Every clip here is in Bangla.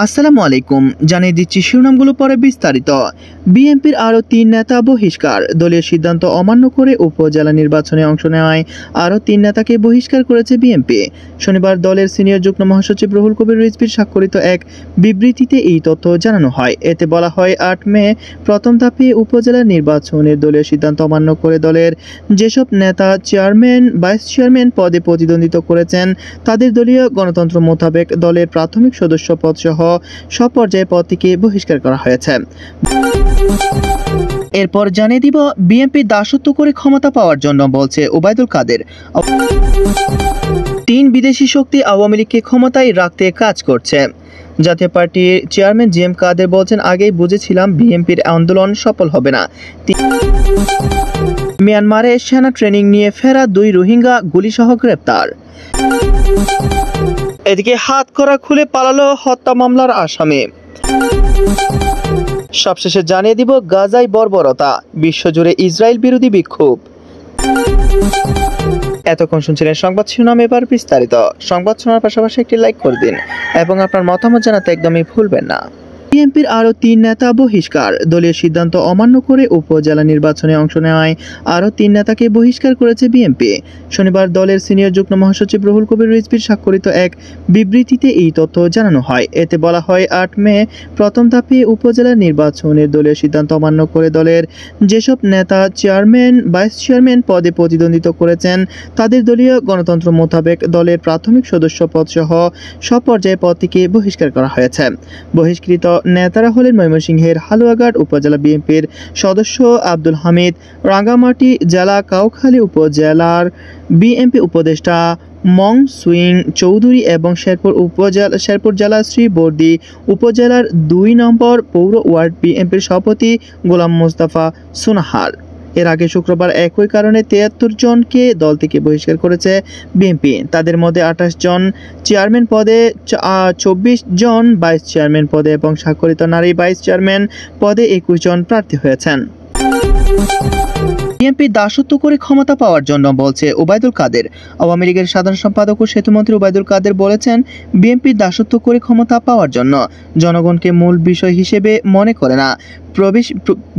আসসালামু আলাইকুম। জানিয়ে দিচ্ছি শিরোনামগুলো পরে বিস্তারিত। বিএনপির আরও ৩ নেতা বহিষ্কার। দলীয় সিদ্ধান্ত অমান্য করে উপজেলা নির্বাচনে অংশ নেওয়ায় আরও ৩ নেতাকে বহিষ্কার করেছে বিএনপি। শনিবার দলের সিনিয়র যুগ্ম মহাসচিব রুহুল কবির রিজভীর স্বাক্ষরিত এক বিবৃতিতে এই তথ্য জানানো হয়। এতে বলা হয়, ৮ মে প্রথম ধাপে উপজেলা নির্বাচনের দলীয় সিদ্ধান্ত অমান্য করে দলের যেসব নেতা চেয়ারম্যান, ভাইস চেয়ারম্যান পদে প্রতিদ্বন্দ্বিতা করেছেন তাদের দলীয় গণতন্ত্র মোতাবেক দলের প্রাথমিক সদস্য পদ সহ সব পর্যায়ে পদ থেকে বহিষ্কার করা হয়েছে। এরপর জানিয়ে দিব, বিএনপি দাসত্ব করে ক্ষমতা পাওয়ার জন্য বলছে ওবায়দুল কাদের। ৩ বিদেশি শক্তি আওয়ামী লীগকে ক্ষমতায় রাখতে কাজ করছে। জাতীয় পার্টির চেয়ারম্যান জি এম কাদের বলছেন, আগেই বুঝেছিলাম বিএনপির আন্দোলন সফল হবে না। মিয়ানমারে সেনা ট্রেনিং নিয়ে ফেরা 2 রোহিঙ্গা গুলিসহ গ্রেপ্তার। এদিকে হাতকড়া খুলে পালালো হত্যা মামলার আসামি। সবশেষে জানিয়ে দিব, গাজায় বর্বরতা, বিশ্বজুড়ে ইসরায়েল বিরোধী বিক্ষোভ। এতক্ষণ শুনছিলেন সংবাদ শিরোনাম, এবার বিস্তারিত। সংবাদ শোনার পাশাপাশি একটি লাইক করে দিন এবং আপনার মতামত জানাতে একদমই ভুলবেন না। বিএনপির আরও ৩ নেতা বহিষ্কার। দলীয় সিদ্ধান্ত অমান্য করে উপজেলা নির্বাচনে অংশ নেওয়ায় আরও ৩ নেতাকে বহিষ্কার করেছে বিএনপি। শনিবার দলের সিনিয়র যুগ্ম মহাসচিব রুহুল কবির রিজভীর স্বাক্ষরিত এক বিবৃতিতে এই তথ্য জানানো হয়। এতে বলা হয়, ৮ মে প্রথম ধাপে উপজেলা নির্বাচনের দলীয় সিদ্ধান্ত অমান্য করে দলের যেসব নেতা চেয়ারম্যান, ভাইস চেয়ারম্যান পদে প্রতিদ্বন্দ্বিতা করেছেন তাদের দলীয় গণতন্ত্র মোতাবেক দলের প্রাথমিক সদস্য পদ সহ সব পর্যায়ে পদ থেকে বহিষ্কার করা হয়েছে। বহিষ্কৃত নেতারা হলেন ময়মনসিংহের হালুয়াঘাট উপজেলা বিএনপির সদস্য আব্দুল হামিদ, রাঙ্গামাটি জেলা কাউখালী উপজেলার বিএনপি উপদেষ্টা মং সুইং চৌধুরী এবং শেরপুর জেলা শ্রীবর্দী উপজেলার 2 নম্বর পৌর ওয়ার্ড বিএনপির সভাপতি গোলাম মোস্তফা সুনাহার। এর আগে শুক্রবার একই কারণে 73 জনকে দল থেকে বহিষ্কার করেছে বিএনপি। তাদের মধ্যে 28 জন চেয়ারম্যান পদে, 24 জন ভাইস চেয়ারম্যান পদে এবং স্বাক্ষরিত নারী ভাইস চেয়ারম্যান পদে 21 জন প্রার্থী হয়েছেন। বিএনপি দাসত্ব করে ক্ষমতা পাওয়ার জন্য বলছে ওবায়দুল কাদের। আওয়ামী লীগের সাধারণ সম্পাদক ও সেতুমন্ত্রী ওবায়দুল কাদের বলেছেন, বিএনপি দাসত্ব করে ক্ষমতা পাওয়ার জন্য জনগণকে মূল বিষয় হিসেবে মনে করে না।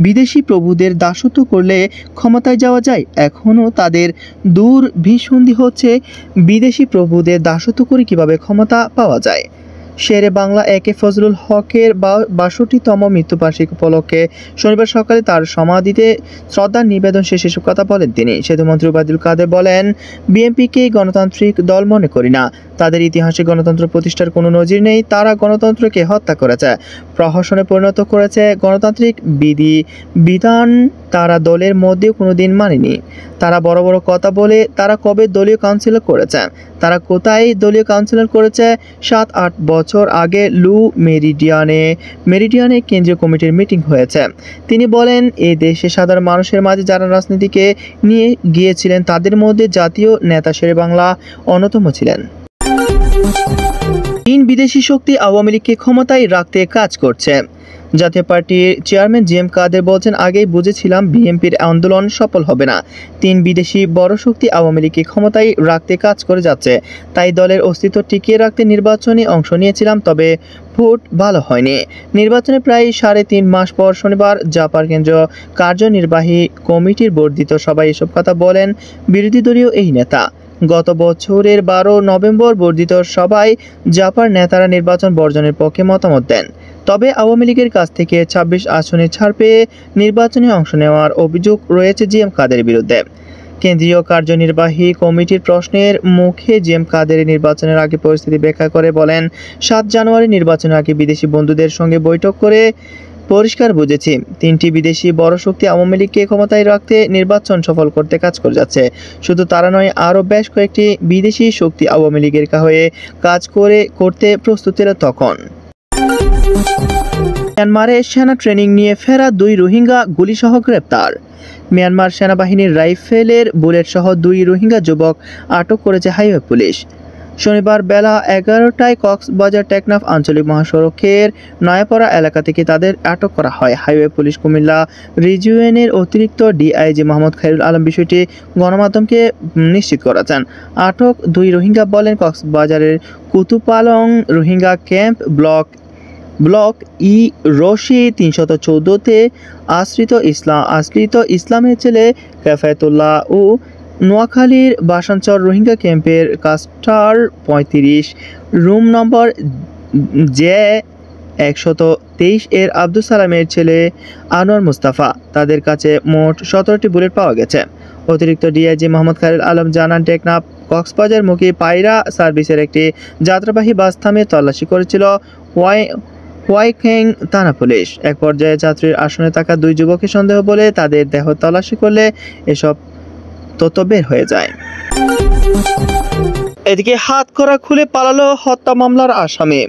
বিদেশি প্রভুদের দাসত্ব করলে ক্ষমতায় যাওয়া যায়। এখনও তাদের দুর্ভিসন্ধি হচ্ছে বিদেশি প্রভুদের দাসত্ব করে কিভাবে ক্ষমতা পাওয়া যায়। শেরে বাংলা একে ফজলুল হকের ৬২তম মৃত্যুবার্ষিকী উপলক্ষে শনিবার সকালে তার সমাধিতে শ্রদ্ধা নিবেদন শেষে এসব কথা বলেন তিনি। সেতুমন্ত্রী ওবায়দুল কাদের বলেন, বিএনপিকে গণতান্ত্রিক দল মনে করি না। তাদের ইতিহাসে গণতন্ত্র প্রতিষ্ঠার কোনো নজির নেই। তারা গণতন্ত্রকে হত্যা করেছে, প্রহসনে পরিণত করেছে। গণতান্ত্রিক বিধান তারা দলের মধ্যেও কোনোদিন মানেনি। তারা বড় বড় কথা বলে তারা কবে দলীয় কাউন্সিলর করেছে? তারা কোথায় দলীয় কাউন্সিলর করেছে? 7-8 বছর আগে লু মেরিডিয়ানে কেন্দ্রীয় কমিটির মিটিং হয়েছে। তিনি বলেন, এই দেশে সাধারণ মানুষের মাঝে যারা রাজনীতিকে নিয়ে গিয়েছিলেন তাদের মধ্যে জাতীয় নেতা শেরে বাংলা অন্যতম ছিলেন। 3 বিদেশি শক্তি আওয়ামী লীগকে ক্ষমতায় রাখতে কাজ করছে। জাতীয় পার্টির চেয়ারম্যান জি এম কাদের বলছেন, আগেই বুঝেছিলাম বিএনপির আন্দোলন সফল হবে না। 3 বিদেশি বড় শক্তি আওয়ামী লীগকে ক্ষমতায় রাখতে কাজ করে যাচ্ছে। তাই দলের অস্তিত্ব টিকিয়ে রাখতে নির্বাচনে অংশ নিয়েছিলাম, তবে ভোট ভালো হয়নি। নির্বাচনে প্রায় 3.5 মাস পর শনিবার জাপার কেন্দ্রীয় কার্যনির্বাহী কমিটির বর্ধিত সভায় এসব কথা বলেন বিরোধী দলীয় এই নেতা। গত বছরের 12 নভেম্বর বর্ধিত সভায় জাপার নেতারা নির্বাচন বর্জনের পক্ষে মতামত দেন। তবে আওয়ামী লীগের কাছ থেকে 26 আসনে ছাড় পেয়ে নির্বাচনে অংশ নেওয়ার অভিযোগ রয়েছে জি এম কাদের বিরুদ্ধে। কেন্দ্রীয় কার্যনির্বাহী কমিটির প্রশ্নের মুখে জি এম কাদের নির্বাচনের আগে পরিস্থিতি ব্যাখ্যা করে বলেন, 7 জানুয়ারি নির্বাচনের আগে বিদেশি বন্ধুদের সঙ্গে বৈঠক করে পরিষ্কার বুঝেছি, 3টি বিদেশি বড় শক্তি আওয়ামী লীগকে ক্ষমতায় রাখতে নির্বাচন সফল করতে কাজ করে যাচ্ছে। শুধু তারা নয়, আরও বেশ কয়েকটি বিদেশি শক্তি আওয়ামী লীগের হয়ে কাজ করতে প্রস্তুত ছিল তখন। মিয়ানমারে সেনা ট্রেনিং নিয়ে ফেরা 2 রোহিঙ্গা গুলিসহ গ্রেপ্তার। মিয়ানমার সেনাবাহিনীর রাইফেলের বুলেট সহ 2 রোহিঙ্গা যুবক আটক করেছে হাইওয়ে পুলিশ। শনিবার বেলা 11টায় কক্সবাজার টেকনাফ আঞ্চলিক মহাসড়কের নয়াপাড়া এলাকা থেকে তাদের আটক করা হয়। হাইওয়ে পুলিশ কুমিল্লা রিজিয়নের অতিরিক্ত ডিআইজি মোহাম্মদ খায়রুল আলম বিষয়টি গণমাধ্যমকে নিশ্চিত করেছেন। আটক 2 রোহিঙ্গা বলেন, কক্সবাজারের Kutupalong Rohingya camp block block E রশি ৩১৪তে আশ্রিত ইসলামের ছেলে কেফায়েতুল্লাহ ও নোয়াখালীর বাসানচর রোহিঙ্গা ক্যাম্পের কাস্টার ৩৫ রুম নম্বর জে ১২৩ এর আব্দুল সালামের ছেলে আনোয়ার মুস্তাফা। তাদের কাছে মোট ১৭টি বুলেট পাওয়া গেছে। অতিরিক্ত ডিআইজি মোহাম্মদ খালিল আলম জানান, টেকনাফ কক্সবাজারমুখী পায়রা সার্ভিসের একটি যাত্রাবাহী বাস থামিয়ে তল্লাশি করেছিল হোয়াইখ্যাং থানা পুলিশ। এক পর্যায়ে যাত্রীর আসনে থাকা 2 যুবকের সন্দেহ বলে তাদের দেহ তল্লাশি করলে এসব তথ্য বের হয়ে যায়। এদিকে হাতকড়া খুলে পালালো হত্যা মামলার আসামি।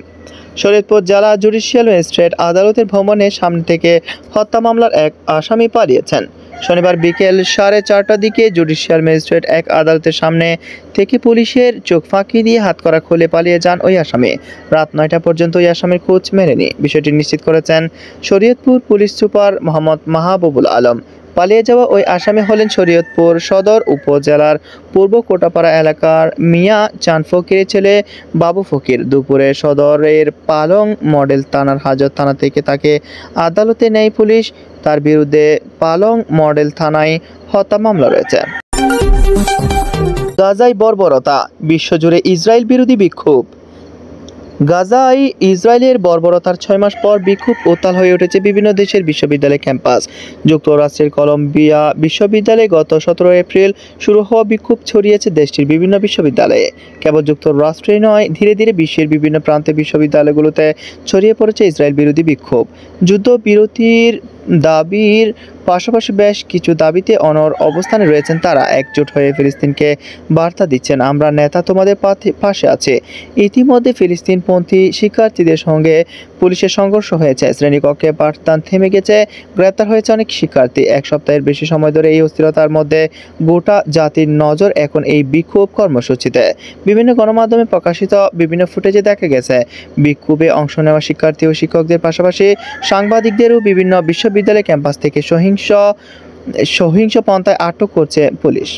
শরীয়তপুর জেলা জুডিশিয়াল ম্যাজিস্ট্রেট আদালতের ভবনের সামনে থেকে হত্যা মামলার এক আসামি পালিয়েছেন। শনিবার বিকেল 4:30টার দিকে জুডিশিয়াল ম্যাজিস্ট্রেট এক আদালতের সামনে থেকে পুলিশের চোখ ফাঁকি দিয়ে হাতকড়া খুলে পালিয়ে যান ওই আসামি। রাত 9টা পর্যন্ত ওই আসামির খোঁজ মেলেনি। বিষয়টি নিশ্চিত করেছেন শরীয়তপুর পুলিশ সুপার মোহাম্মদ মাহবুবুল আলম। পালিয়ে যাওয়া ওই আসামি হলেন শরীয়তপুর সদর উপজেলার পূর্ব কোটাপাড়া এলাকার মিয়া চাঁদ ফকিরের ছেলে বাবু ফকির। দুপুরে সদরের পালং মডেল থানার হাজত থানা থেকে তাকে আদালতে নেয় পুলিশ। তার বিরুদ্ধে পালং মডেল থানায় হত্যা মামলা রয়েছে। গাজায় বর্বরতা, বিশ্বজুড়ে ইসরায়েল বিরোধী বিক্ষোভ। গাজায় ইসরায়েলের বর্বরতার 6 মাস পর বিক্ষোভ উত্তাল হয়ে উঠেছে বিভিন্ন দেশের বিশ্ববিদ্যালয় ক্যাম্পাস। যুক্তরাষ্ট্রের কলম্বিয়া বিশ্ববিদ্যালয়ে গত 17 এপ্রিল শুরু হওয়া বিক্ষোভ ছড়িয়েছে দেশটির বিভিন্ন বিশ্ববিদ্যালয়ে। কেবল যুক্তরাষ্ট্রে নয়, ধীরে ধীরে বিশ্বের বিভিন্ন প্রান্তের বিশ্ববিদ্যালয়গুলোতে ছড়িয়ে পড়েছে ইসরায়েল বিরোধী বিক্ষোভ। যুদ্ধবিরতির দাবির পাশাপাশি বেশ কিছু দাবিতে অনড় অবস্থানে রয়েছেন তারা। একজোট হয়ে ফিলিস্তিনকে বার্তা দিচ্ছেন, আমরা নেতা তোমাদের পাশে আছে। ইতিমধ্যে ফিলিস্তিনপন্থী শিক্ষার্থীদের সঙ্গে পুলিশের সংঘর্ষ হয়েছে। শ্রেণীকক্ষে পাঠদান থেমে গেছে, গ্রেপ্তার হয়েছে অনেক শিক্ষার্থী। এক সপ্তাহের বেশি সময় ধরে এই অস্থিরতার মধ্যে গোটা জাতির নজর এখন এই বিক্ষোভ কর্মসূচিতে। বিভিন্ন গণমাধ্যমে প্রকাশিত বিভিন্ন ফুটেজে দেখা গেছে বিক্ষোভে অংশ নেওয়া শিক্ষার্থী ও শিক্ষকদের পাশাপাশি সাংবাদিকদেরও বিভিন্ন বিশ্ববিদ্যালয় ক্যাম্পাস থেকে সহিংস পন্থায় আটক করছে পুলিশ।